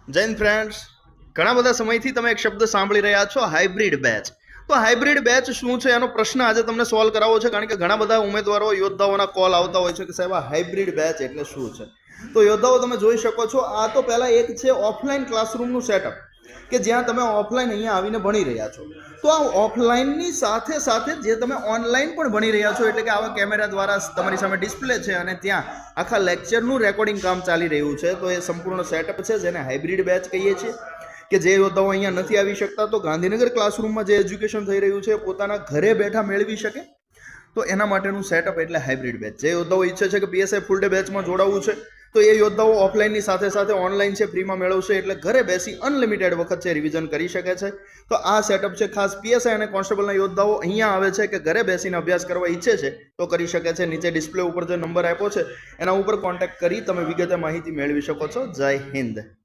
Jain friends, ઘણા બધા સમયથી તમે એક શબ્દ સાંભળી રહ્યા છો, હાઇબ્રિડ બેચ. તો હાઇબ્રિડ બેચ શું છે એનો પ્રશ્ન આજે તમને સોલ્વ કરાવવો છે, કારણ કે ઘણા બધા ઉમેદવારો યોદ્ધાઓના કોલ આવતા હોય છે કે સાહેબ આ હાઇબ્રિડ બેચ એટલે શું છે. તો યોદ્ધાઓ તમે જોઈ શકો છો, આ તો પહેલા એક છે ઓફલાઈન ક્લાસરૂમનું સેટઅપ, કે જ્યાં તમે ઓફલાઈન અહીંયા આવીને ભણી રહ્યા છો. તો આ ઓફલાઈનની સાથે સાથે જે તમે ઓનલાઈન પણ ભણી રહ્યા છો, એટલે કે આવા કેમેરા દ્વારા તમારી સામે ડિસ્પ્લે છે અને ત્યાં આખા લેક્ચરનું રેકોર્ડિંગ કામ ચાલી રહ્યું છે. તો એ સંપૂર્ણ સેટઅપ છે જેને હાઇબ્રિડ બેચ કહીએ છીએ. કે જે યોદ્ધાઓ અહીંયા નથી આવી શકતા, તો ગાંધીનગર ક્લાસરૂમમાં જે એજ્યુકેશન થઈ રહ્યું છે પોતાના ઘરે બેઠા મેળવી શકે, તો એના માટેનું સેટઅપ એટલે હાઇબ્રિડ બેચ. જે યોદ્ધાઓ ઈચ્છે છે કે પીએસઆઈ ફૂલ ડે બેચમાં જોડાવવું છે, તો એ યોદ્ધાઓ ઓફલાઈનની સાથે સાથે ઓનલાઈન છે ફ્રીમાં મેળવશે, એટલે ઘરે બેસી અનલિમિટેડ વખત છે રિવિઝન કરી શકે છે. તો આ સેટઅપ છે ખાસ પીએસઆઈ અને કોન્સ્ટેબલના યોદ્ધાઓ અહીંયા આવે છે કે ઘરે બેસીને અભ્યાસ કરવા ઈચ્છે છે તો કરી શકે છે. નીચે ડિસ્પ્લે ઉપર જે નંબર આપ્યો છે એના ઉપર કોન્ટેક્ટ કરી તમે વિગતે માહિતી મેળવી શકો છો. જય હિન્દ.